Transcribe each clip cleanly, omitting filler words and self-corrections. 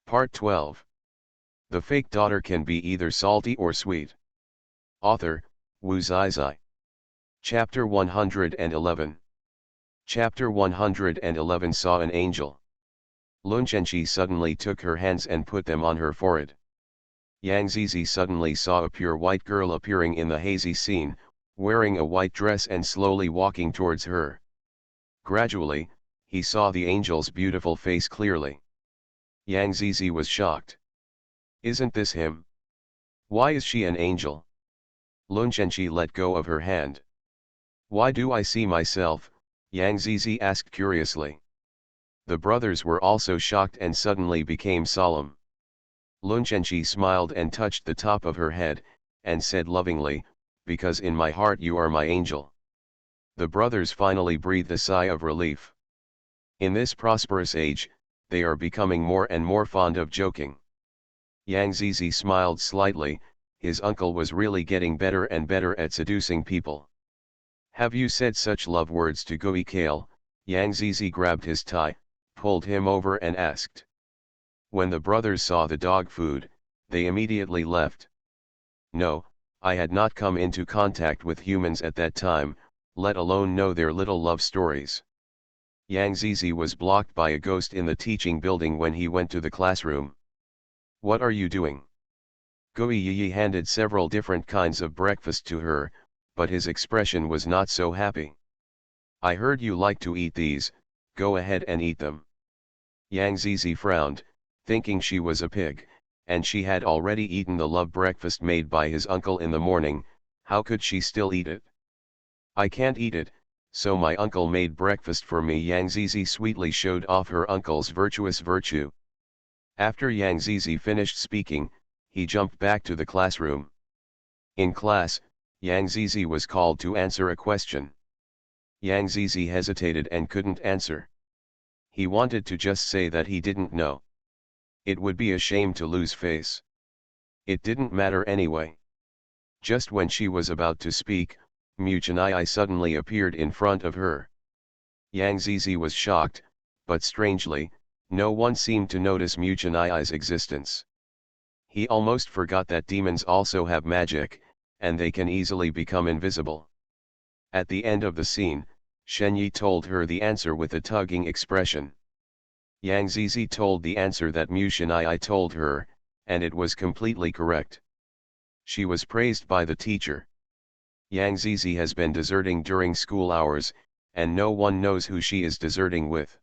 Part 12. The fake daughter can be either salty or sweet. Author, Wu Zizai. Chapter 111. Chapter 111 saw an angel. Lun Zhenqi suddenly took her hands and put them on her forehead. Yang Zizi suddenly saw a pure white girl appearing in the hazy scene, wearing a white dress and slowly walking towards her. Gradually, he saw the angel's beautiful face clearly. Yang Zizi was shocked. Isn't this him? Why is she an angel? Lun Zhenqi let go of her hand. Why do I see myself? Yang Zizi asked curiously. The brothers were also shocked and suddenly became solemn. Lun Zhenqi smiled and touched the top of her head, and said lovingly, because in my heart you are my angel. The brothers finally breathed a sigh of relief. In this prosperous age, they are becoming more and more fond of joking. Yang Zizi smiled slightly, his uncle was really getting better and better at seducing people. Have you said such love words to Gui Kale? Yang Zizi grabbed his tie, pulled him over and asked. When the brothers saw the dog food, they immediately left. No, I had not come into contact with humans at that time, let alone know their little love stories. Yang Zizi was blocked by a ghost in the teaching building when he went to the classroom. What are you doing? Gui Yi handed several different kinds of breakfast to her, but his expression was not so happy. I heard you like to eat these, go ahead and eat them. Yang Zizi frowned, thinking she was a pig, and she had already eaten the love breakfast made by his uncle in the morning, how could she still eat it? I can't eat it, so my uncle made breakfast for me. Yang Zizi sweetly showed off her uncle's virtuous virtue. After Yang Zizi finished speaking, he jumped back to the classroom. In class, Yang Zizi was called to answer a question. Yang Zizi hesitated and couldn't answer. He wanted to just say that he didn't know. It would be a shame to lose face. It didn't matter anyway. Just when she was about to speak, Mu Chenai suddenly appeared in front of her. Yang Zizi was shocked, but strangely, no one seemed to notice Mu Chenai's existence. He almost forgot that demons also have magic, and they can easily become invisible. At the end of the scene, Shen Yi told her the answer with a tugging expression. Yang Zizi told the answer that Mu Chenai told her, and it was completely correct. She was praised by the teacher. Yang Zizi has been deserting during school hours, and no one knows who she is deserting with.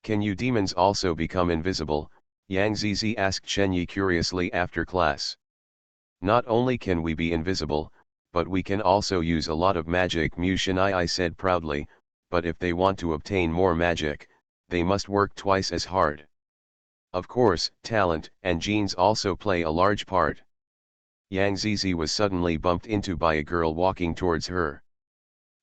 Can you demons also become invisible? Yang Zizi asked Shen Yi curiously after class. Not only can we be invisible, but we can also use a lot of magic, Mu Chenai said proudly, but if they want to obtain more magic, they must work twice as hard. Of course, talent and genes also play a large part. Yang Zizi was suddenly bumped into by a girl walking towards her.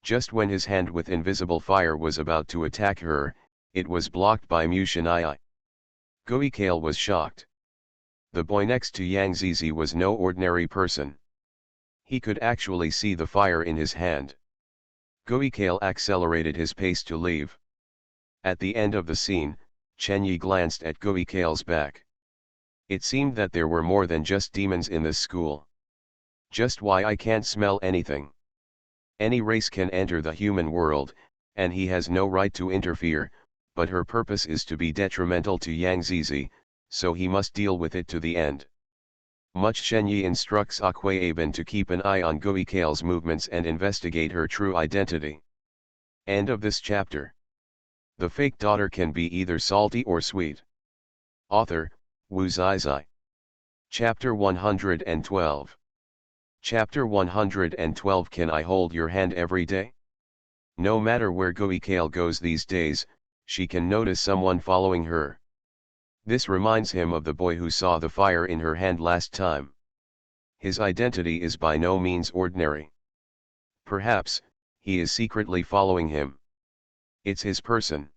Just when his hand with invisible fire was about to attack her, it was blocked by Mu Chenai. Gui Kale was shocked. The boy next to Yang Zizi was no ordinary person. He could actually see the fire in his hand. Gui Kale accelerated his pace to leave. At the end of the scene, Chen Yi glanced at Gui Kale's back. It seemed that there were more than just demons in this school. Just why I can't smell anything. Any race can enter the human world, and he has no right to interfere, but her purpose is to be detrimental to Yang Zizi, so he must deal with it to the end. Much Shen Yi instructs Akwaeben to keep an eye on Gui Kale's movements and investigate her true identity. End of this chapter. The fake daughter can be either salty or sweet. Author, Wu Zizai. Chapter 112. Chapter 112. Can I hold your hand every day? No matter where Gui Kale goes these days, she can notice someone following her. This reminds him of the boy who saw the fire in her hand last time. His identity is by no means ordinary. Perhaps, he is secretly following him. It's his person.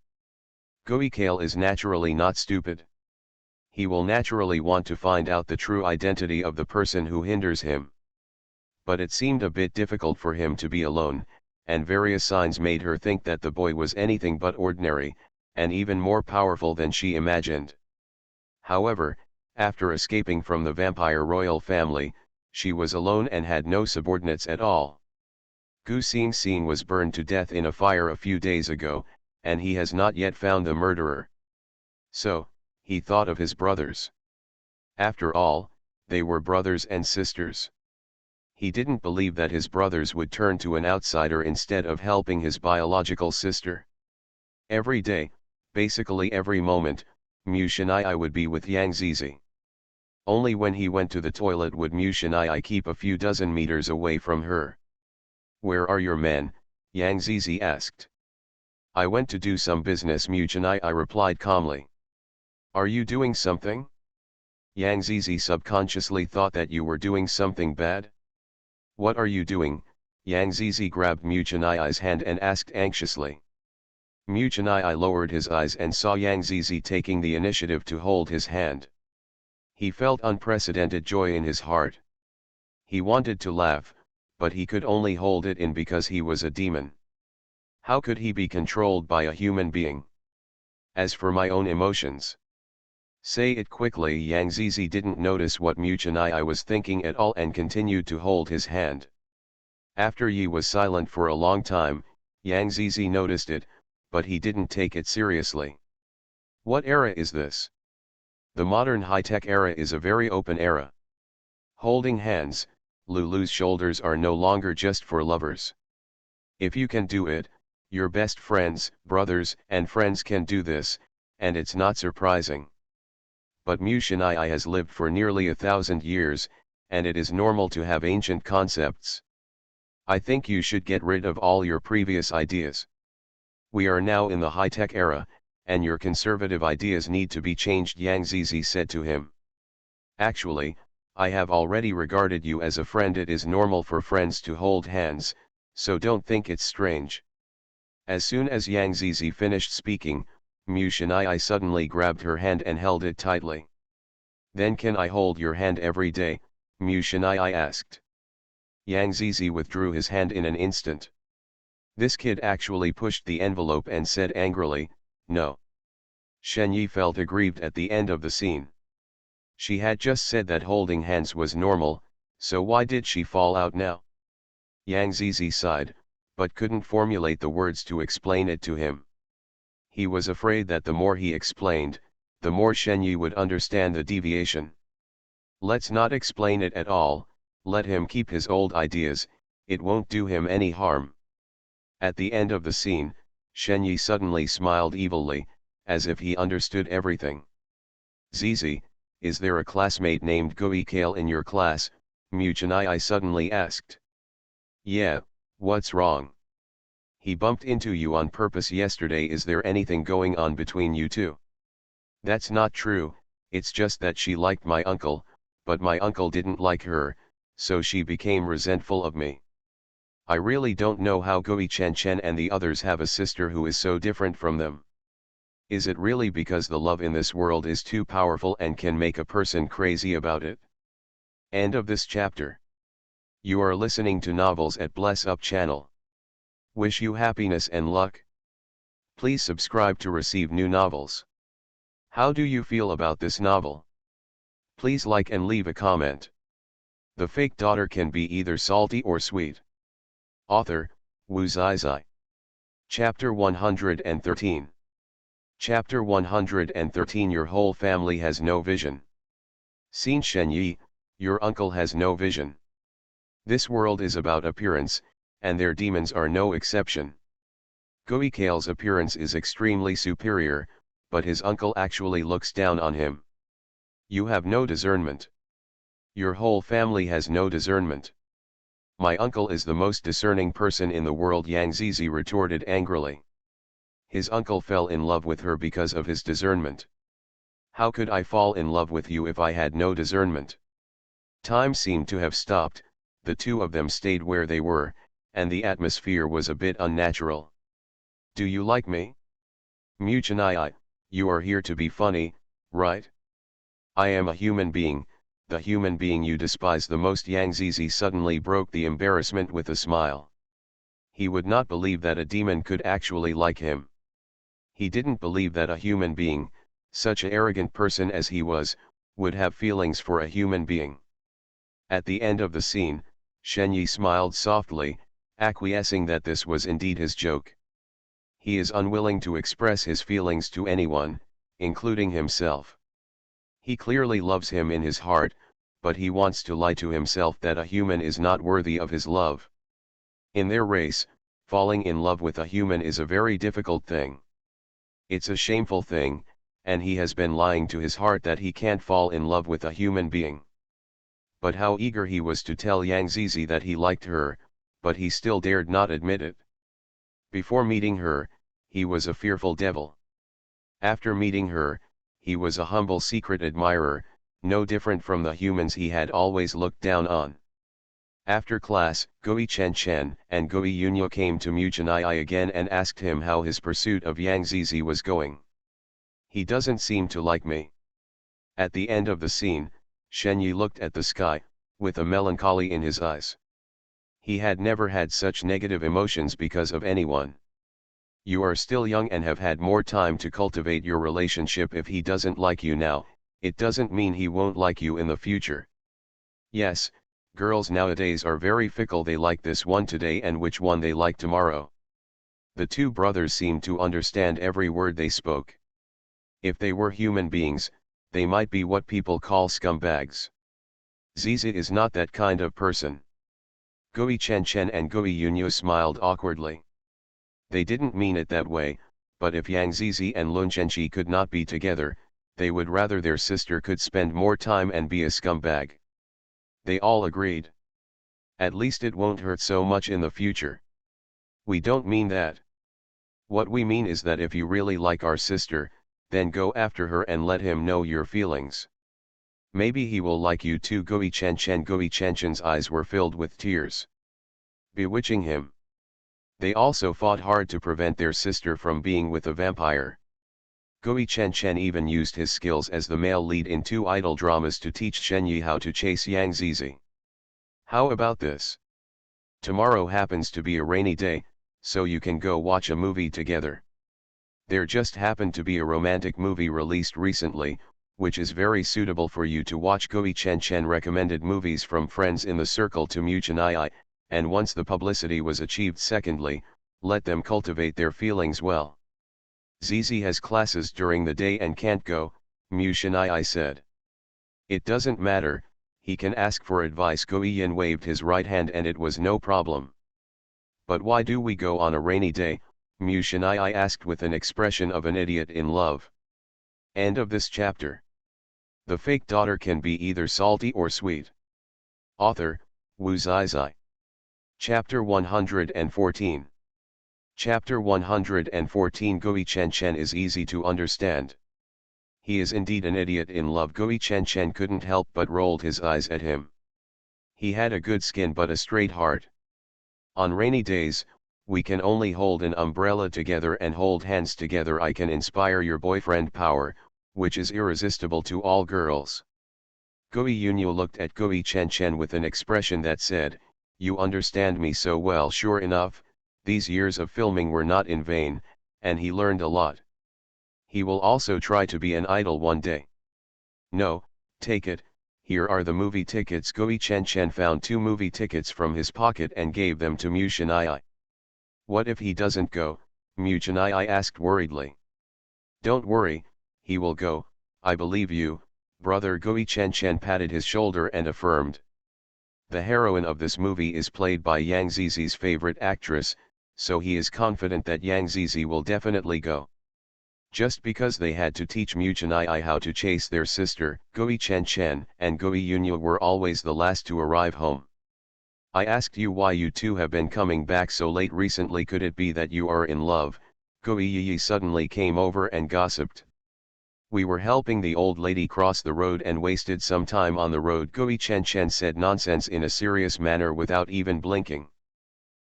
Gui Kale is naturally not stupid. He will naturally want to find out the true identity of the person who hinders him. But it seemed a bit difficult for him to be alone, and various signs made her think that the boy was anything but ordinary, and even more powerful than she imagined. However, after escaping from the vampire royal family, she was alone and had no subordinates at all. Gu Xingxin was burned to death in a fire a few days ago, and he has not yet found the murderer. So, he thought of his brothers. After all, they were brothers and sisters. He didn't believe that his brothers would turn to an outsider instead of helping his biological sister. Every day, basically every moment, Mu Shanai would be with Yang Zizi. Only when he went to the toilet would Mu Shanai keep a few dozen meters away from her. "Where are your men?" Yang Zizi asked. "I went to do some business," Mu Shanai replied calmly. "Are you doing something?" Yang Zizi subconsciously thought that you were doing something bad. "What are you doing?" Yang Zizi grabbed Mu Shanai's hand and asked anxiously. Mu Shanai lowered his eyes and saw Yang Zizi taking the initiative to hold his hand. He felt unprecedented joy in his heart. He wanted to laugh, but he could only hold it in because he was a demon. How could he be controlled by a human being? As for my own emotions. Say it quickly. Yang Zizi didn't notice what Mu Shanai was thinking at all and continued to hold his hand. After Yi was silent for a long time, Yang Zizi noticed it, but he didn't take it seriously. What era is this? The modern high-tech era is a very open era. Holding hands, Lulu's shoulders are no longer just for lovers. If you can do it, your best friends, brothers, and friends can do this, and it's not surprising. But Mu Shanai has lived for nearly 1,000 years, and it is normal to have ancient concepts. I think you should get rid of all your previous ideas. We are now in the high-tech era, and your conservative ideas need to be changed, Yang Zizi said to him. Actually, I have already regarded you as a friend. It is normal for friends to hold hands, so don't think it's strange. As soon as Yang Zizi finished speaking, Mu Shanai suddenly grabbed her hand and held it tightly. Then can I hold your hand every day? Mu Shanai asked. Yang Zizi withdrew his hand in an instant. This kid actually pushed the envelope and said angrily, "No." Shen Yi felt aggrieved at the end of the scene. She had just said that holding hands was normal, so why did she fall out now? Yang Zizi sighed, but couldn't formulate the words to explain it to him. He was afraid that the more he explained, the more Shen Yi would understand the deviation. Let's not explain it at all, let him keep his old ideas, it won't do him any harm. At the end of the scene, Shen Yi suddenly smiled evilly, as if he understood everything. "Zizi, is there a classmate named Gui Kale in your class?" Mu Shanai suddenly asked. "Yeah, what's wrong? He bumped into you on purpose yesterday. Is there anything going on between you two?" "That's not true, it's just that she liked my uncle, but my uncle didn't like her, so she became resentful of me. I really don't know how Gui Chen Chen and the others have a sister who is so different from them. Is it really because the love in this world is too powerful and can make a person crazy about it?" End of this chapter. You are listening to Novels at Bless Up channel. Wish you happiness and luck. Please subscribe to receive new novels. How do you feel about this novel? Please like and leave a comment. The fake daughter can be either salty or sweet. Author, Wu Zizai. Chapter 113. Chapter 113. Your whole family has no vision. Xin Shen Yi, your uncle has no vision. This world is about appearance, and their demons are no exception. Gui Kale's appearance is extremely superior, but his uncle actually looks down on him. You have no discernment. Your whole family has no discernment. My uncle is the most discerning person in the world, Yang Zizi retorted angrily. His uncle fell in love with her because of his discernment. How could I fall in love with you if I had no discernment? Time seemed to have stopped, the two of them stayed where they were, and the atmosphere was a bit unnatural. Do you like me? Mu Shanai, you are here to be funny, right? I am a human being, the human being you despise the most. Yang Zizi suddenly broke the embarrassment with a smile. He would not believe that a demon could actually like him. He didn't believe that a human being, Such an arrogant person as he was, would have feelings for a human being. At the end of the scene, Shenyi smiled softly, acquiescing that this was indeed his joke. He is unwilling to express his feelings to anyone, including himself. He clearly loves him in his heart, but he wants to lie to himself that a human is not worthy of his love. In their race, falling in love with a human is a very difficult thing. It's a shameful thing, and he has been lying to his heart that he can't fall in love with a human being. But how eager he was to tell Yang Zizi that he liked her, but he still dared not admit it. Before meeting her, he was a fearful devil. After meeting her, he was a humble secret admirer, no different from the humans he had always looked down on. After class, Goi Chen Chen and Goi Yunyo came to Mu Chanai again and asked him how his pursuit of Yang Zizi was going. He doesn't seem to like me. At the end of the scene, Shen Yi looked at the sky, with a melancholy in his eyes. He had never had such negative emotions because of anyone. You are still young and have had more time to cultivate your relationship. If he doesn't like you now, it doesn't mean he won't like you in the future. Yes, girls nowadays are very fickle, they like this one today and which one they like tomorrow. The two brothers seemed to understand every word they spoke. If they were human beings, they might be what people call scumbags. Zizi is not that kind of person. Goi Chen Chen and Goi Yunyo smiled awkwardly. They didn't mean it that way, but if Yang Zizi and Lun Chenchi could not be together, they would rather their sister could spend more time and be a scumbag. They all agreed. At least it won't hurt so much in the future. We don't mean that. What we mean is that if you really like our sister, then go after her and let him know your feelings. Maybe he will like you too. Goi Chen Chen. Goi Chen Chen's eyes were filled with tears, bewitching him. They also fought hard to prevent their sister from being with a vampire. Goi Chen Chen even used his skills as the male lead in 2 idol dramas to teach Shen Yi how to chase Yang Zizi. How about this? Tomorrow happens to be a rainy day, so you can go watch a movie together. There just happened to be a romantic movie released recently, which is very suitable for you to watch. Goi Chen Chen recommended movies from friends in the circle to Mu Chanai, and once the publicity was achieved, secondly, let them cultivate their feelings well. Zizi has classes during the day and can't go, Mu Chanai said. It doesn't matter, he can ask for advice. Goi Yin waved his right hand and it was no problem. But why do we go on a rainy day? Mu Chanai asked with an expression of an idiot in love. End of this chapter. The fake daughter can be either salty or sweet. Author, Wu Zizai. Chapter 114. Chapter 114. Goi Chen Chen is easy to understand. He is indeed an idiot in love. Goi Chen Chen couldn't help but rolled his eyes at him. He had a good skin but a straight heart. On rainy days, we can only hold an umbrella together and hold hands together. I can inspire your boyfriend power, which is irresistible to all girls. Goi Yunyo looked at Goi Chen Chen with an expression that said, you understand me so well. Sure enough, these years of filming were not in vain, and he learned a lot. He will also try to be an idol one day. No, take it, here are the movie tickets. Goi Chen Chen found 2 movie tickets from his pocket and gave them to Mu Chanai. What if he doesn't go? Mu Chanai asked worriedly. Don't worry, he will go, I believe you, brother. Goi Chen Chen patted his shoulder and affirmed. The heroine of this movie is played by Yang Zizi's favorite actress, so he is confident that Yang Zizi will definitely go. Just because they had to teach Mu Chanai how to chase their sister, Goi Chen Chen and Goi Yunyo were always the last to arrive home. I asked you why you two have been coming back so late recently. Could it be that you are in love? Goi Yi suddenly came over and gossiped. We were helping the old lady cross the road and wasted some time on the road. Goi Chen Chen said nonsense in a serious manner without even blinking.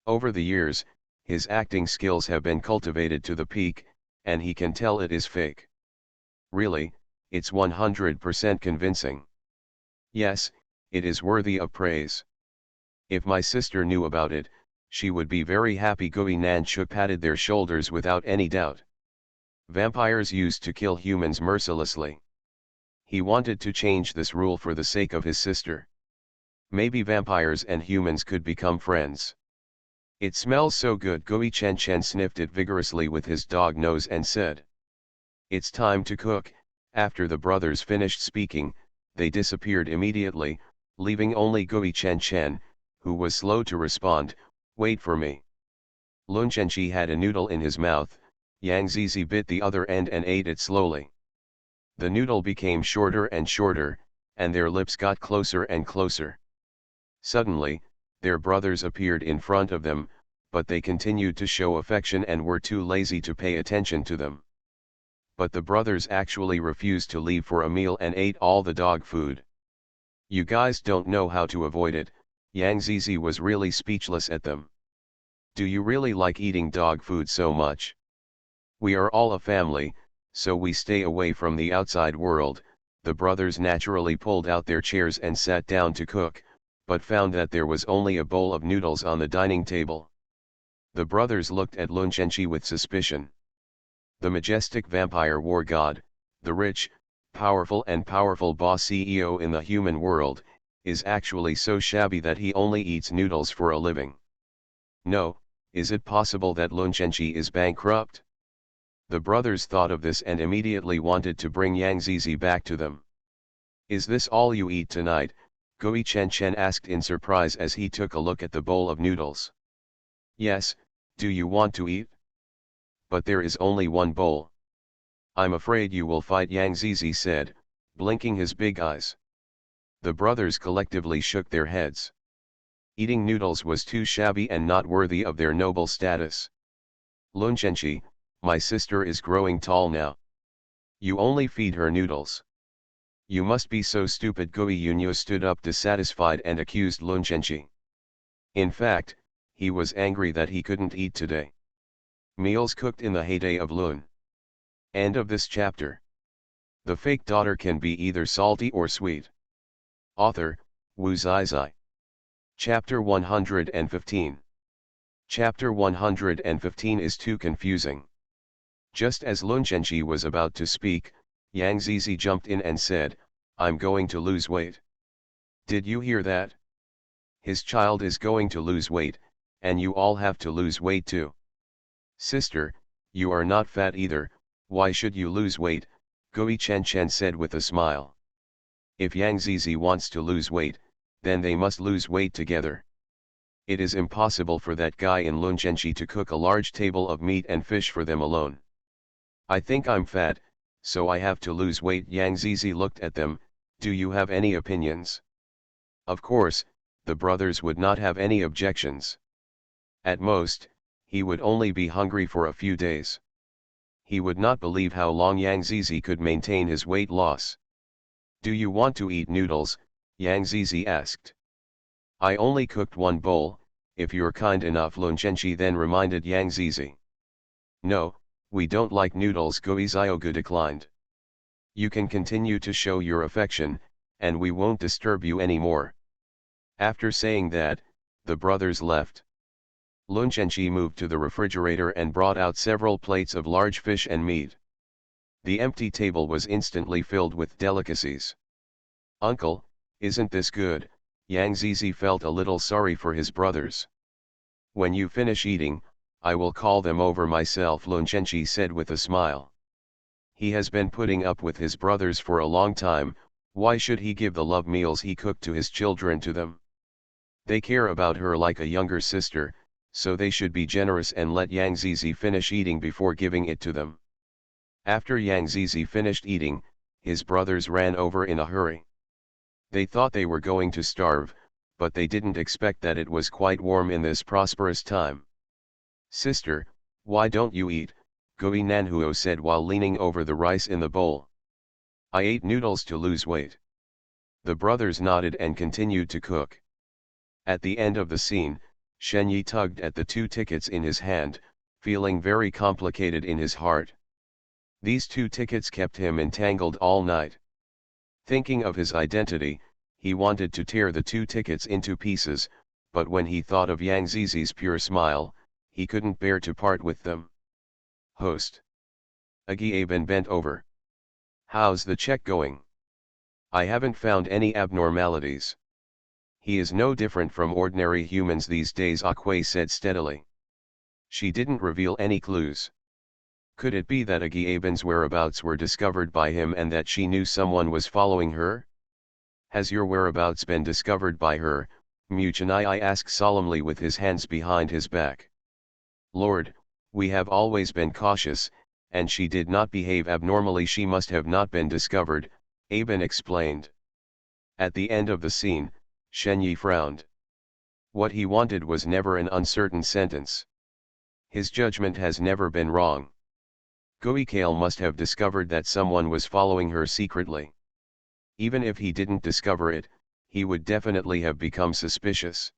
Over the years, his acting skills have been cultivated to the peak, and he can tell it is fake. Really, it's 100% convincing. Yes, it is worthy of praise. If my sister knew about it, she would be very happy. Goi Nanchuk patted their shoulders without any doubt. Vampires used to kill humans mercilessly. He wanted to change this rule for the sake of his sister. Maybe vampires and humans could become friends. It smells so good. Gui Chen Chen sniffed it vigorously with his dog nose and said, "It's time to cook." After the brothers finished speaking, they disappeared immediately, leaving only Gui Chen Chen, who was slow to respond. "Wait for me." Lun Chenchi had a noodle in his mouth. Yang Zizi bit the other end and ate it slowly. The noodle became shorter and shorter, and their lips got closer and closer. Suddenly, their brothers appeared in front of them, but they continued to show affection and were too lazy to pay attention to them. But the brothers actually refused to leave for a meal and ate all the dog food. "You guys don't know how to avoid it." Yang Zizi was really speechless at them. "Do you really like eating dog food so much? We are all a family, so we stay away from the outside world." The brothers naturally pulled out their chairs and sat down to cook, but found that there was only a bowl of noodles on the dining table. The brothers looked at Lun Chenchi with suspicion. The majestic vampire war god, the rich, powerful boss CEO in the human world, is actually so shabby that he only eats noodles for a living. No, is it possible that Lun Chenchi is bankrupt? The brothers thought of this and immediately wanted to bring Yang Zizi back to them. "Is this all you eat tonight?" Gui Chen Chen asked in surprise as he took a look at the bowl of noodles. "Yes, do you want to eat?" "But there is only one bowl." "I'm afraid you will fight," Yang Zizi said, blinking his big eyes. The brothers collectively shook their heads. Eating noodles was too shabby and not worthy of their noble status. "Lun Chenchi, my sister is growing tall now. You only feed her noodles. You must be so stupid." Gui Yunyo stood up dissatisfied and accused Lun Chenchi. In fact, he was angry that he couldn't eat today. Meals cooked in the heyday of Lun. End of this chapter. The fake daughter can be either salty or sweet. Author, Wu Zizai. Chapter 115. Chapter 115 is too confusing. Just as Lun Chenchi was about to speak, Yang Zizi jumped in and said, "I'm going to lose weight." "Did you hear that? His child is going to lose weight, and you all have to lose weight too." "Sister, you are not fat either, why should you lose weight?" Gui Chen Chen said with a smile. "If Yang Zizi wants to lose weight, then they must lose weight together. It is impossible for that guy in Lun Chenchi to cook a large table of meat and fish for them alone. I think I'm fat, so I have to lose weight." Yang Zizi looked at them. "Do you have any opinions?" Of course, the brothers would not have any objections. At most, he would only be hungry for a few days. He would not believe how long Yang Zizi could maintain his weight loss. "Do you want to eat noodles?" Yang Zizi asked. "I only cooked one bowl, if you're kind enough," Lun Chenchi then reminded Yang Zizi. "No, we don't like noodles," Gui Ziogu declined. "You can continue to show your affection, and we won't disturb you anymore." After saying that, the brothers left. Lun Chenchi moved to the refrigerator and brought out several plates of large fish and meat. The empty table was instantly filled with delicacies. "Uncle, isn't this good?" Yang Zizi felt a little sorry for his brothers. "When you finish eating, I will call them over myself," Lun Chenchi said with a smile. He has been putting up with his brothers for a long time, why should he give the love meals he cooked to his children to them? They care about her like a younger sister, so they should be generous and let Yang Zizi finish eating before giving it to them. After Yang Zizi finished eating, his brothers ran over in a hurry. They thought they were going to starve, but they didn't expect that it was quite warm in this prosperous time. "Sister, why don't you eat?" Gui Nanhuo said while leaning over the rice in the bowl. "I ate noodles to lose weight." The brothers nodded and continued to cook. At the end of the scene, Shen Yi tugged at the 2 tickets in his hand, feeling very complicated in his heart. These 2 tickets kept him entangled all night. Thinking of his identity, he wanted to tear the 2 tickets into pieces, but when he thought of Yang Zizi's pure smile, he couldn't bear to part with them. Host. Aben bent over. How's the check going? I haven't found any abnormalities. He is no different from ordinary humans these days, Akwe said steadily. She didn't reveal any clues. Could it be that Aben's whereabouts were discovered by him and that she knew someone was following her? Has your whereabouts been discovered by her? Muchanai asked solemnly with his hands behind his back. Lord, we have always been cautious, and she did not behave abnormally. She must have not been discovered, Aben explained. At the end of the scene, Shenyi frowned. What he wanted was never an uncertain sentence. His judgment has never been wrong. Goikale must have discovered that someone was following her secretly. Even if he didn't discover it, he would definitely have become suspicious.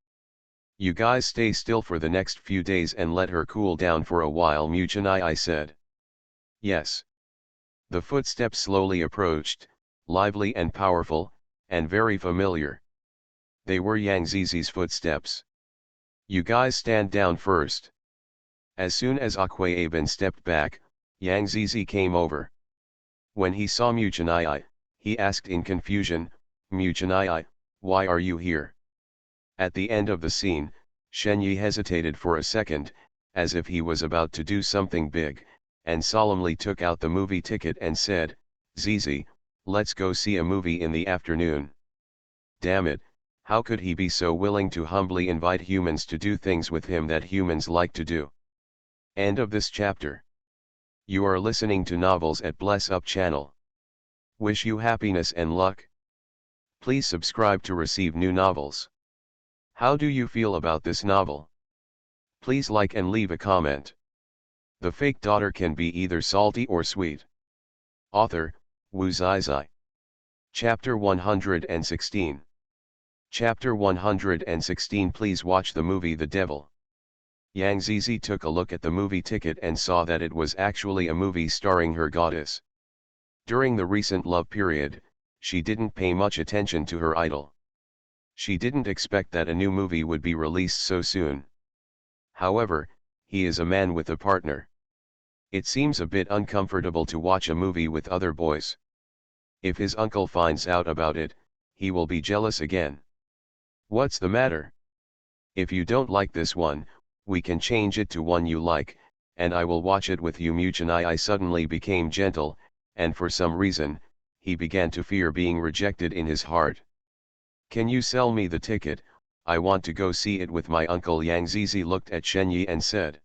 You guys stay still for the next few days and let her cool down for a while, Muchanai said. Yes. The footsteps slowly approached, lively and powerful, and very familiar. They were Yang Zizi's footsteps. You guys stand down first. As soon as Akwe Aben stepped back, Yang Zizi came over. When he saw Muchanai, he asked in confusion, Muchanai, why are you here? At the end of the scene, Shenyi hesitated for a second, as if he was about to do something big, and solemnly took out the movie ticket and said, Zizi, let's go see a movie in the afternoon. Damn it, how could he be so willing to humbly invite humans to do things with him that humans like to do? End of this chapter. You are listening to Novels at Bless Up channel. Wish you happiness and luck. Please subscribe to receive new novels. How do you feel about this novel? Please like and leave a comment. The fake daughter can be either salty or sweet. Author, Wu Zizai. Chapter 116. Chapter 116. Please watch the movie The Devil. Yang Zizi took a look at the movie ticket and saw that it was actually a movie starring her goddess. During the recent love period, she didn't pay much attention to her idol. She didn't expect that a new movie would be released so soon. However, he is a man with a partner. It seems a bit uncomfortable to watch a movie with other boys. If his uncle finds out about it, he will be jealous again. What's the matter? If you don't like this one, we can change it to one you like, and I will watch it with you. Muchanai suddenly became gentle, and for some reason, he began to fear being rejected in his heart. Can you sell me the ticket? I want to go see it with my uncle. Yang Zizi looked at Shenyi and said.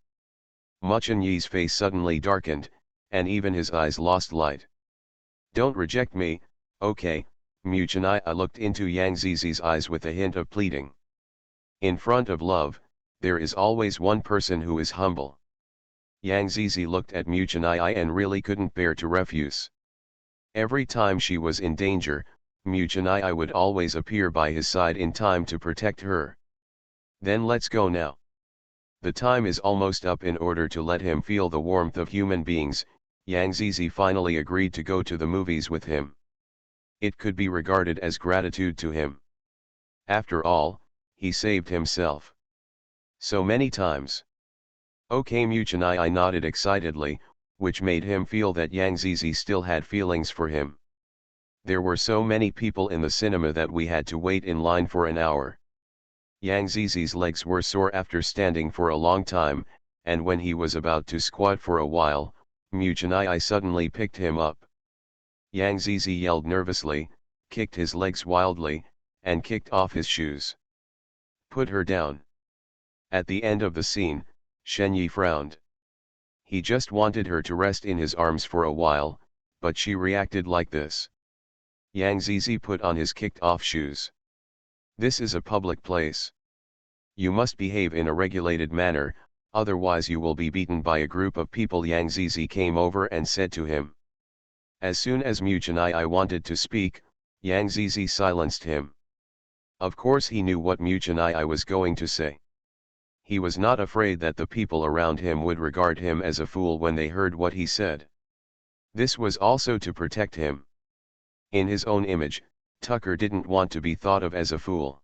Muchanyi's face suddenly darkened, and even his eyes lost light. Don't reject me, okay? Muchanai looked into Yang Zizi's eyes with a hint of pleading. In front of love, there is always one person who is humble. Yang Zizi looked at Muchanai and really couldn't bear to refuse. Every time she was in danger, Muchanai would always appear by his side in time to protect her. Then let's go now. The time is almost up. In order to let him feel the warmth of human beings, Yang Zizi finally agreed to go to the movies with him. It could be regarded as gratitude to him. After all, he saved himself so many times. Okay, Muchanai nodded excitedly, which made him feel that Yang Zizi still had feelings for him. There were so many people in the cinema that we had to wait in line for an hour. Yang Zizi's legs were sore after standing for a long time, and when he was about to squat for a while, Muchanai suddenly picked him up. Yang Zizi yelled nervously, kicked his legs wildly, and kicked off his shoes. Put her down. At the end of the scene, Shenyi frowned. He just wanted her to rest in his arms for a while, but she reacted like this. Yang Zizi put on his kicked-off shoes. This is a public place. You must behave in a regulated manner, otherwise you will be beaten by a group of people. Yang Zizi came over and said to him. As soon as Muchanai wanted to speak, Yang Zizi silenced him. Of course he knew what Muchanai was going to say. He was not afraid that the people around him would regard him as a fool when they heard what he said. This was also to protect him. In his own image, Tucker didn't want to be thought of as a fool.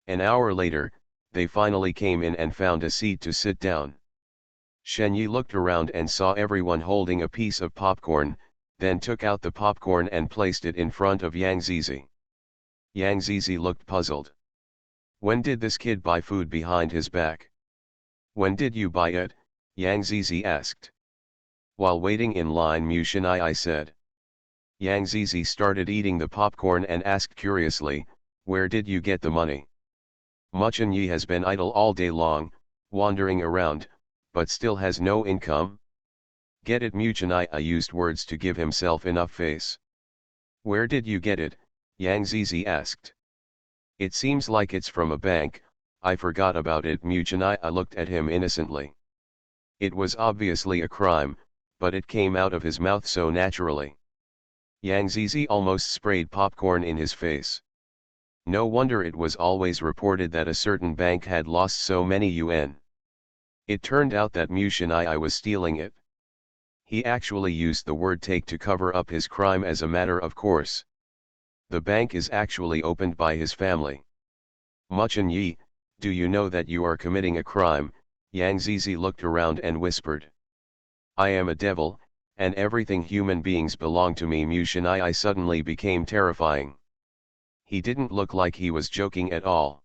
An hour later, they finally came in and found a seat to sit down. Shen Yi looked around and saw everyone holding a piece of popcorn, then took out the popcorn and placed it in front of Yang Zizi. Yang Zizi looked puzzled. When did this kid buy food behind his back? When did you buy it? Yang Zizi asked. While waiting in line, Mu Shanai said. Yang Zizi started eating the popcorn and asked curiously, where did you get the money? Muchen Yi has been idle all day long, wandering around, but still has no income? Get it? Mu Shanai used words to give himself enough face. Where did you get it? Yang Zizi asked. It seems like it's from a bank, I forgot about it. Mu Shanai looked at him innocently. It was obviously a crime, but it came out of his mouth so naturally. Yang Zizi almost sprayed popcorn in his face. No wonder it was always reported that a certain bank had lost so many yuan. It turned out that Mu Shanai was stealing it. He actually used the word take to cover up his crime as a matter of course. The bank is actually opened by his family. Muchen Yi, do you know that you are committing a crime? Yang Zizi looked around and whispered. I am a devil, and everything human beings belong to me. Mu Shanai suddenly became terrifying. He didn't look like he was joking at all.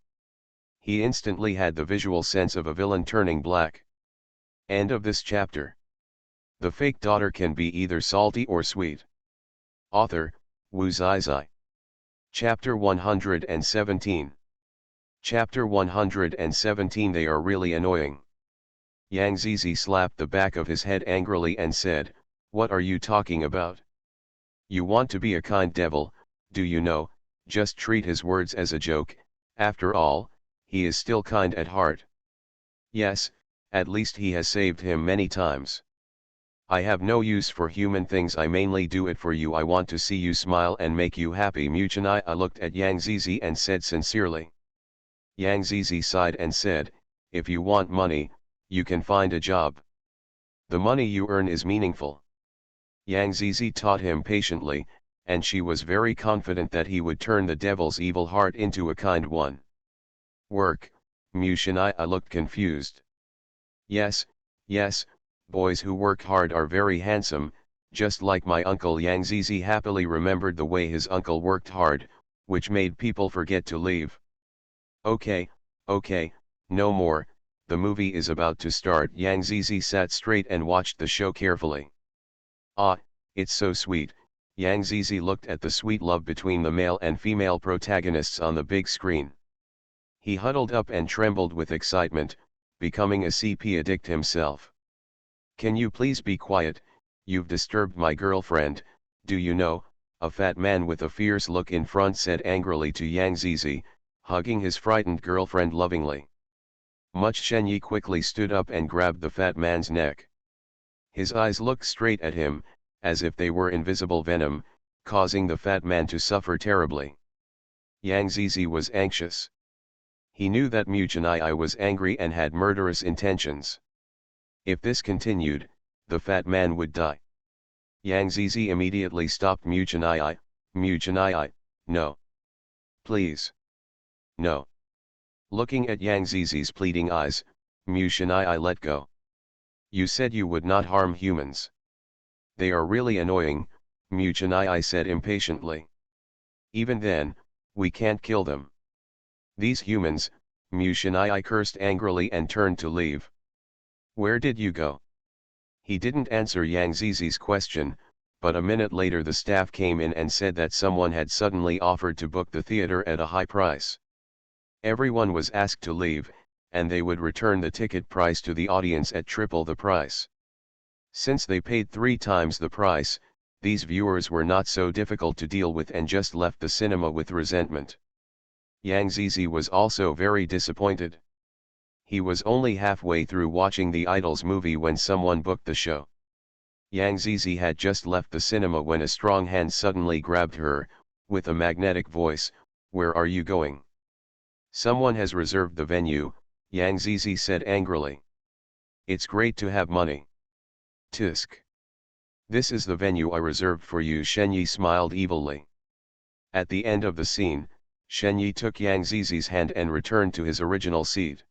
He instantly had the visual sense of a villain turning black. End of this chapter. The fake daughter can be either salty or sweet. Author, Wu Zizai. Chapter 117. Chapter 117. They are really annoying. Yang Zizi slapped the back of his head angrily and said, what are you talking about? You want to be a kind devil, do you know? Just treat his words as a joke, after all, he is still kind at heart. Yes, at least he has saved him many times. I have no use for human things, I mainly do it for you. I want to see you smile and make you happy. Mu Shanai looked at Yang Zizi and said sincerely. Yang Zizi sighed and said, if you want money, you can find a job. The money you earn is meaningful. Yang Zizi taught him patiently, and she was very confident that he would turn the devil's evil heart into a kind one. Work? Mu Shanai looked confused. Yes, yes, boys who work hard are very handsome, just like my uncle. Yang Zizi happily remembered the way his uncle worked hard, which made people forget to leave. Okay, no more, the movie is about to start. Yang Zizi sat straight and watched the show carefully. Ah, it's so sweet. Yang Zizi looked at the sweet love between the male and female protagonists on the big screen. He huddled up and trembled with excitement, becoming a CP addict himself. Can you please be quiet? You've disturbed my girlfriend, do you know? A fat man with a fierce look in front said angrily to Yang Zizi, hugging his frightened girlfriend lovingly. Much Shen Yi quickly stood up and grabbed the fat man's neck. His eyes looked straight at him, as if they were invisible venom, causing the fat man to suffer terribly. Yang Zizi was anxious. He knew that Mu Shanai was angry and had murderous intentions. If this continued, the fat man would die. Yang Zizi immediately stopped Mu Shanai. Mu Shanai, no. Please. No. Looking at Yang Zizi's pleading eyes, Mu Shanai let go. You said you would not harm humans. They are really annoying, Mu Shanai said impatiently. Even then, we can't kill them. These humans, Mu Shanai cursed angrily and turned to leave. Where did you go? He didn't answer Yang Zizi's question, but a minute later the staff came in and said that someone had suddenly offered to book the theater at a high price. Everyone was asked to leave, and they would return the ticket price to the audience at triple the price. Since they paid 3 times the price, these viewers were not so difficult to deal with and just left the cinema with resentment. Yang Zizi was also very disappointed. He was only halfway through watching the Idols movie when someone booked the show. Yang Zizi had just left the cinema when a strong hand suddenly grabbed her, with a magnetic voice, "Where are you going?" "Someone has reserved the venue," Yang Zizi said angrily. "It's great to have money. Tisk. This is the venue I reserved for you." Shen Yi smiled evilly. At the end of the scene, Shen Yi took Yang Zizi's hand and returned to his original seat.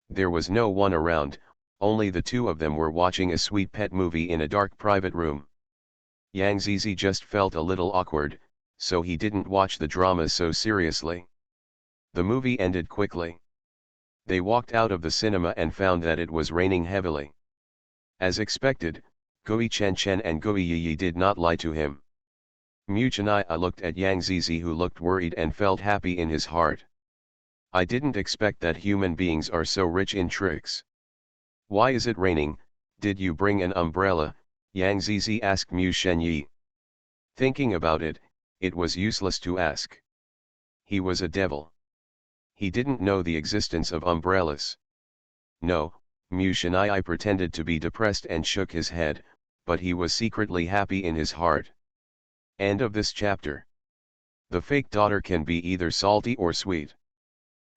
There was no one around, Only the two of them were watching a sweet pet movie in a dark private room. Yang Zizi just felt a little awkward, so he didn't watch the drama so seriously. The movie ended quickly. They walked out of the cinema and found that it was raining heavily. As expected, Gui Chen Chen and Gui Yi did not lie to him. Mu Chenai looked at Yang Zizi, who looked worried and felt happy in his heart. I didn't expect that human beings are so rich in tricks. Why is it raining? Did you bring an umbrella? Yang Zizi asked Mu Shenyi. Thinking about it, it was useless to ask. He was a devil. He didn't know the existence of umbrellas. No, Mu Shenyi pretended to be depressed and shook his head, but he was secretly happy in his heart. End of this chapter. The fake daughter can be either salty or sweet.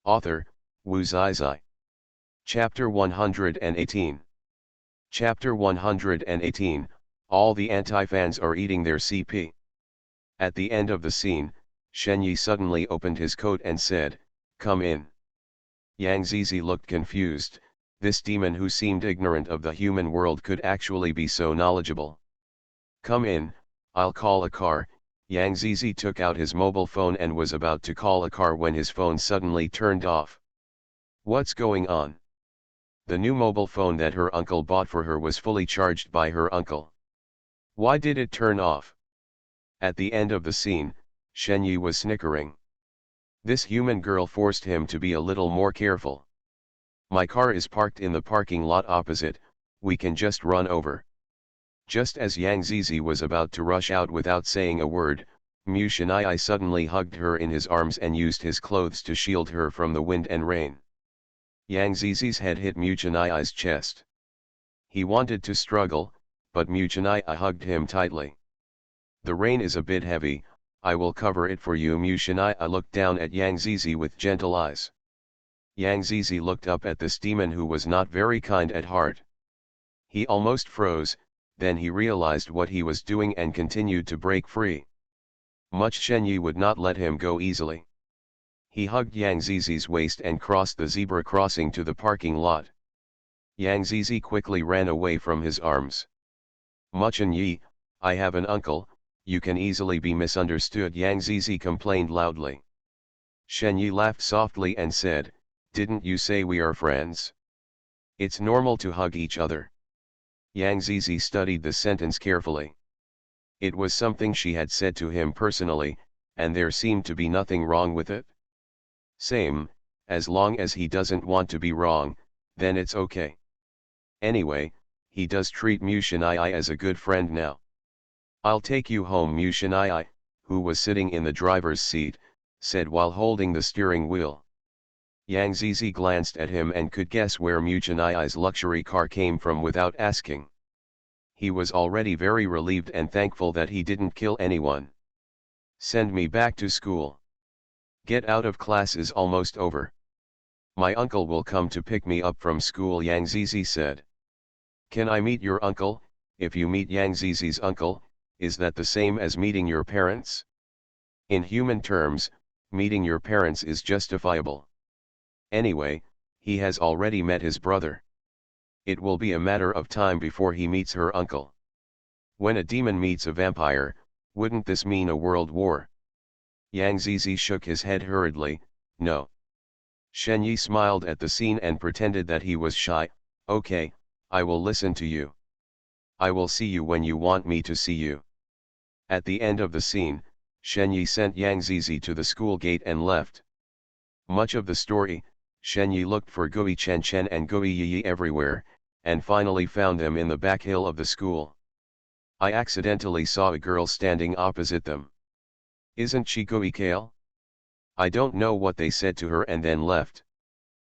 Author, Wu Zizai. Chapter 118. Chapter 118, all the anti-fans are eating their CP. At the end of the scene, Shen Yi suddenly opened his coat and said, "Come in." Yang Zizi looked confused. This demon who seemed ignorant of the human world could actually be so knowledgeable. "Come in, I'll call a car." Yang Zizi took out his mobile phone and was about to call a car when his phone suddenly turned off. What's going on? The new mobile phone that her uncle bought for her was fully charged by her uncle. Why did it turn off? At the end of the scene, Shen Yi was snickering. This human girl forced him to be a little more careful. "My car is parked in the parking lot opposite, we can just run over." Just as Yang Zizi was about to rush out without saying a word, Mu Shenai suddenly hugged her in his arms and used his clothes to shield her from the wind and rain. Yang Zizi's head hit Mu Shenai's chest. He wanted to struggle, but Mu Shenai hugged him tightly. "The rain is a bit heavy, I will cover it for you." Mu Shenai looked down at Yang Zizi with gentle eyes. Yang Zizi looked up at this demon who was not very kind at heart. He almost froze, then he realized what he was doing and continued to break free. Much Shen Yi would not let him go easily. He hugged Yang Zizi's waist and crossed the zebra crossing to the parking lot. Yang Zizi quickly ran away from his arms. "Muchen Yi, I have an uncle, you can easily be misunderstood," Yang Zizi complained loudly. Shen Yi laughed softly and said, "Didn't you say we are friends? It's normal to hug each other." Yang Zizi studied the sentence carefully. It was something she had said to him personally, and there seemed to be nothing wrong with it. Same, as long as he doesn't want to be wrong, then it's okay. Anyway, he does treat Mu Shenai as a good friend now. "I'll take you home," Mu Shenai, who was sitting in the driver's seat, said while holding the steering wheel. Yang Zizi glanced at him and could guess where Mu Shenai's luxury car came from without asking. He was already very relieved and thankful that he didn't kill anyone. "Send me back to school. Get out of class is almost over. My uncle will come to pick me up from school," Yang Zizi said. "Can I meet your uncle?" If you meet Yang Zizi's uncle, is that the same as meeting your parents? In human terms, meeting your parents is justifiable. Anyway, he has already met his brother. It will be a matter of time before he meets her uncle. When a demon meets a vampire, wouldn't this mean a world war? Yang Zizi shook his head hurriedly, "No." Shen Yi smiled at the scene and pretended that he was shy. "Okay, I will listen to you. I will see you when you want me to see you." At the end of the scene, Shen Yi sent Yang Zizi to the school gate and left. Much of the story, Shen Yi looked for Gui Chen Chen and Gui Yi everywhere, and finally found them in the back hill of the school. "I accidentally saw a girl standing opposite them. Isn't she Gui Kale? I don't know what they said to her and then left."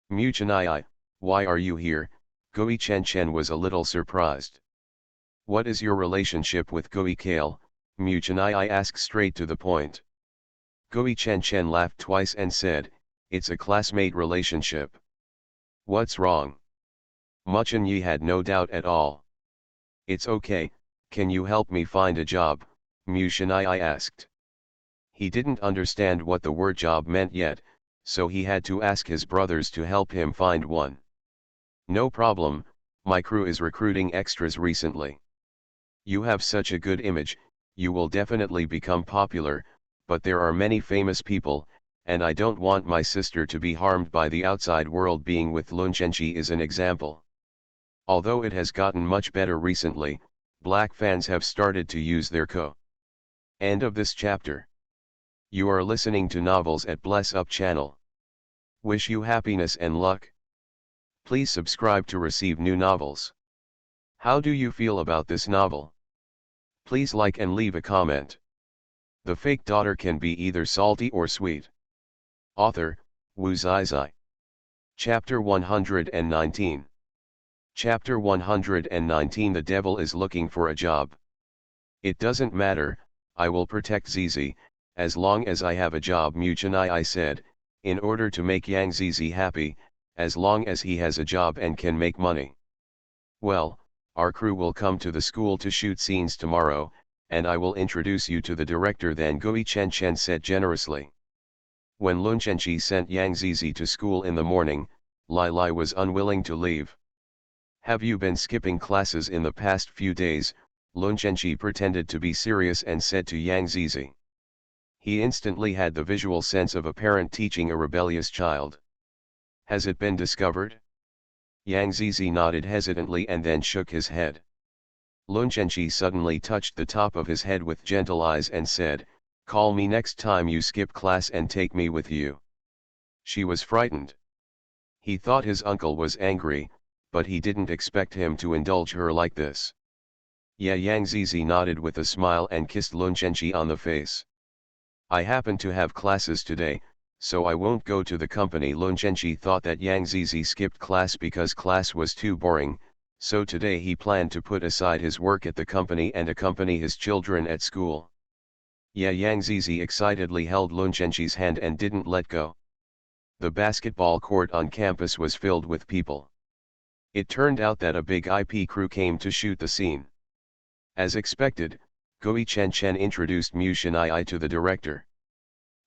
"Mu Chenai, why are you here?" Gui Chen Chen was a little surprised. "What is your relationship with Gui Kale?" Mu Chenai asked straight to the point. Gui Chen Chen laughed twice and said, "It's a classmate relationship." "What's wrong?" Muchen Yi had no doubt at all. "It's okay, can you help me find a job?" Mu Shenai asked. He didn't understand what the word job meant yet, so he had to ask his brothers to help him find one. "No problem, My crew is recruiting extras recently. You have such a good image, you will definitely become popular, but there are many famous people, and I don't want my sister to be harmed by the outside world. Being with Lunchenchi is an example. Although it has gotten much better recently, black fans have started to use their co. End of this chapter. You are listening to Novels at Bless Up channel. Wish you happiness and luck. Please subscribe to receive new novels. How do you feel about this novel? Please like and leave a comment. The fake daughter can be either salty or sweet. Author, Wu Zizai. Chapter 119. Chapter 119. The devil is looking for a job. It doesn't matter, I will protect Zizi, as long as I have a job. Muchinai said, in order to make Yang Zizi happy, as long as he has a job and can make money. Well, our crew will come to the school to shoot scenes tomorrow, and I will introduce you to the director. Then Gui Chen Chen said generously. When Lunchenchi sent Yang Zizi to school in the morning, Lai Lai was unwilling to leave. Have you been skipping classes in the past few days? Lunchenchi pretended to be serious and said to Yang Zizi. He instantly had the visual sense of a parent teaching a rebellious child. Has it been discovered? Yang Zizi nodded hesitantly and then shook his head. Lunchenchi suddenly touched the top of his head with gentle eyes and said, "Call me next time you skip class and take me with you." She was frightened. He thought his uncle was angry, but he didn't expect him to indulge her like this. Yeah, Yang Zizi nodded with a smile and kissed Lunchenchi on the face. I happen to have classes today, so I won't go to the company. Lunchenchi thought that Yang Zizi skipped class because class was too boring, so today he planned to put aside his work at the company and accompany his children at school. Yeah, Yang Zizi excitedly held Lunchenchi's hand and didn't let go. The basketball court on campus was filled with people. It turned out that a big IP crew came to shoot the scene. As expected, Gui Chen Chen introduced Mu Shinai to the director.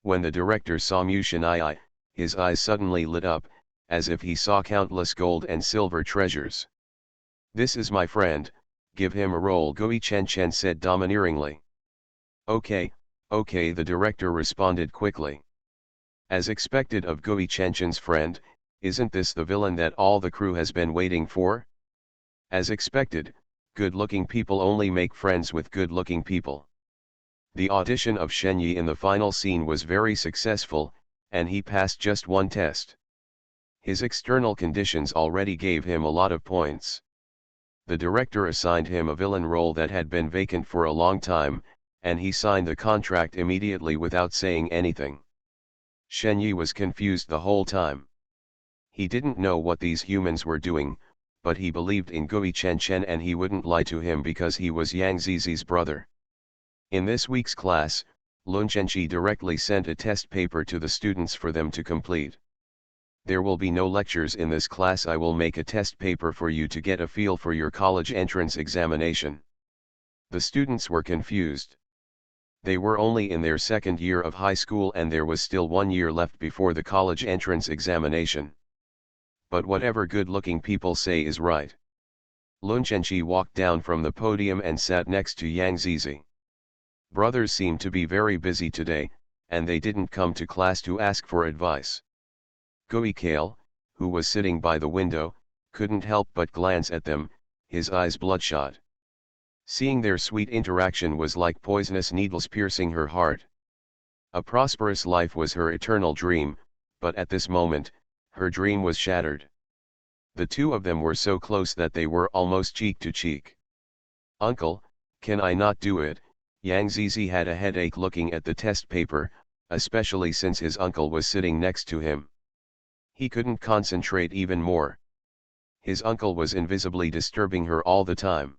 When the director saw Mu Shinai, his eyes suddenly lit up, as if he saw countless gold and silver treasures. This is my friend, give him a role, Gui Chen Chen said domineeringly. Okay, okay, the director responded quickly. As expected of Gui Chen Chen's friend, isn't this the villain that all the crew has been waiting for? As expected, good-looking people only make friends with good-looking people. The audition of Shen Yi in the final scene was very successful, and he passed just one test. His external conditions already gave him a lot of points. The director assigned him a villain role that had been vacant for a long time, and he signed the contract immediately without saying anything. Shen Yi was confused the whole time. He didn't know what these humans were doing, but he believed in Gui Chen Chen and he wouldn't lie to him because he was Yang Zizi's brother. In this week's class, Lunchenchi directly sent a test paper to the students for them to complete. There will be no lectures in this class. I will make a test paper for you to get a feel for your college entrance examination. The students were confused. They were only in their second year of high school and there was still 1 year left before the college entrance examination. But whatever good-looking people say is right. Lunchenchi walked down from the podium and sat next to Yang Zizi. Brothers seemed to be very busy today, and they didn't come to class to ask for advice. Gui Kale, who was sitting by the window, couldn't help but glance at them, his eyes bloodshot. Seeing their sweet interaction was like poisonous needles piercing her heart. A prosperous life was her eternal dream, but at this moment, her dream was shattered. The two of them were so close that they were almost cheek to cheek. Uncle, can I not do it? Yang Zizi had a headache looking at the test paper, especially since his uncle was sitting next to him. He couldn't concentrate even more. His uncle was invisibly disturbing her all the time.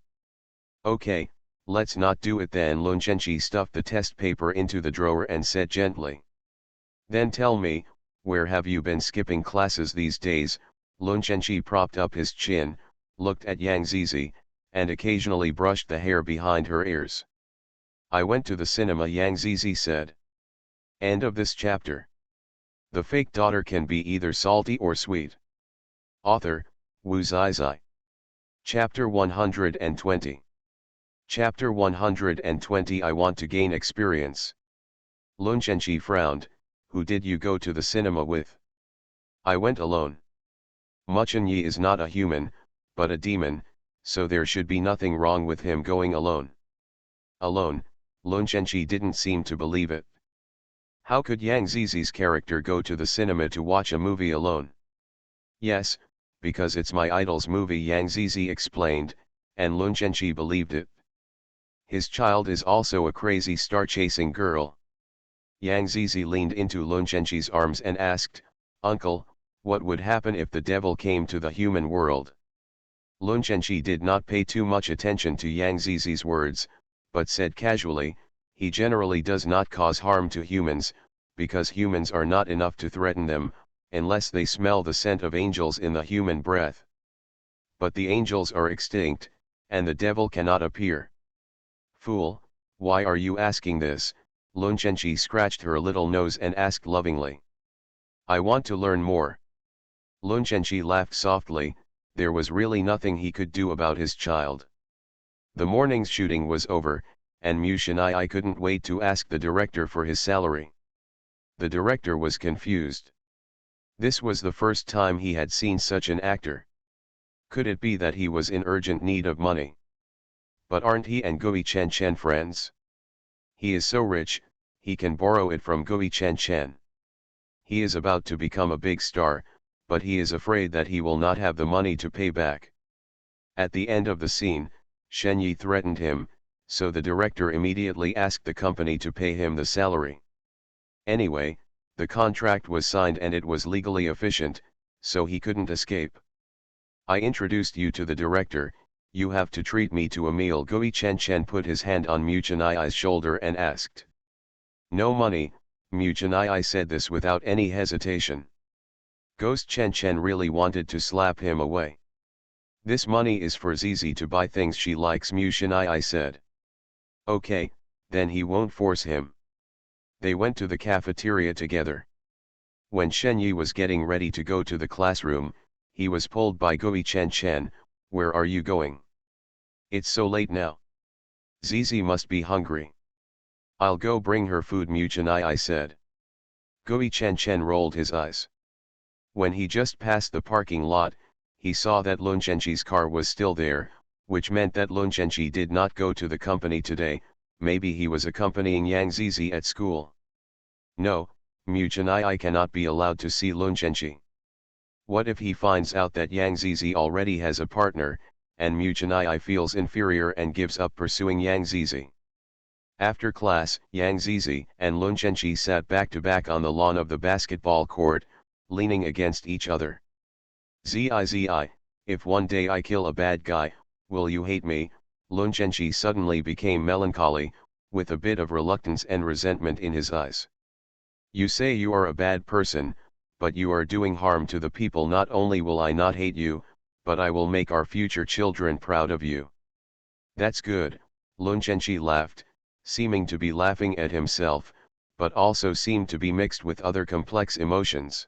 Okay, let's not do it then. Lunchenchi stuffed the test paper into the drawer and said gently. Then tell me, where have you been skipping classes these days? Lunchenchi propped up his chin, looked at Yang Zizi, and occasionally brushed the hair behind her ears. I went to the cinema, Yang Zizi said. End of this chapter. The fake daughter can be either salty or sweet. Author, Wu Zizai. Chapter 120. Chapter 120. I want to gain experience. Lunchenchi frowned. Who did you go to the cinema with? I went alone. Muchenyi is not a human, but a demon, so there should be nothing wrong with him going alone. Alone, Lunchenchi didn't seem to believe it. How could Yang Zizi's character go to the cinema to watch a movie alone? Yes, because it's my idol's movie, Yang Zizi explained, and Lunchenchi believed it. His child is also a crazy star-chasing girl. Yang Zizi leaned into Lunchenchi's arms and asked, Uncle, what would happen if the devil came to the human world? Lunchenchi did not pay too much attention to Yang Zizi's words, but said casually, he generally does not cause harm to humans, because humans are not enough to threaten them, unless they smell the scent of angels in the human breath. But the angels are extinct, and the devil cannot appear. Fool, why are you asking this? Lunchenchi scratched her little nose and asked lovingly. I want to learn more. Lunchenchi laughed softly. There was really nothing he could do about his child. The morning's shooting was over, and Mu Shinai couldn't wait to ask the director for his salary. The director was confused. This was the first time he had seen such an actor. Could it be that he was in urgent need of money? But aren't he and Gui Chen Chen friends? He is so rich, he can borrow it from Gui Chen Chen. He is about to become a big star, but he is afraid that he will not have the money to pay back. At the end of the scene, Shen Yi threatened him, so the director immediately asked the company to pay him the salary. Anyway, the contract was signed and it was legally efficient, so he couldn't escape. I introduced you to the director, you have to treat me to a meal. Gui Chen Chen put his hand on Mu Chenai's shoulder and asked. No money, Mu Chenai said this without any hesitation. Ghost Chen Chen really wanted to slap him away. This money is for Zizi to buy things she likes, Mu Chenai said. Okay, then he won't force him. They went to the cafeteria together. When Shen Yi was getting ready to go to the classroom, he was pulled by Gui Chen Chen. Where are you going? It's so late now. Zizi must be hungry. I'll go bring her food, Mu Chenai said. Gui Chen Chen rolled his eyes. When he just passed the parking lot, he saw that Lunchenchi's car was still there, which meant that Lunchenchi did not go to the company today. Maybe he was accompanying Yang Zizi at school. No, Mu Chenai cannot be allowed to see Lunchenchi. What if he finds out that Yang Zizi already has a partner, and Mu Chenai feels inferior and gives up pursuing Yang Zizi? After class, Yang Zizi and Lunchenchi sat back to back on the lawn of the basketball court, leaning against each other. Zizi, if one day I kill a bad guy, will you hate me? Lunchenchi suddenly became melancholy, with a bit of reluctance and resentment in his eyes. You say you are a bad person, but you are doing harm to the people. Not only will I not hate you, but I will make our future children proud of you. That's good, Lunchenchi laughed, seeming to be laughing at himself, but also seemed to be mixed with other complex emotions.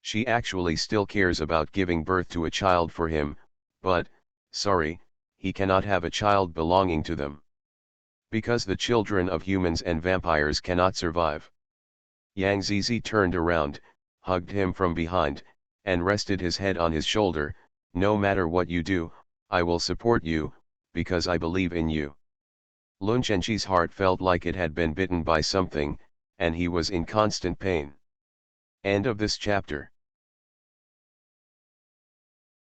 She actually still cares about giving birth to a child for him, but, sorry, he cannot have a child belonging to them. Because the children of humans and vampires cannot survive. Yang Zizi turned around, hugged him from behind, and rested his head on his shoulder. No matter what you do, I will support you, because I believe in you. Lunchenchi's heart felt like it had been bitten by something, and he was in constant pain. End of this chapter.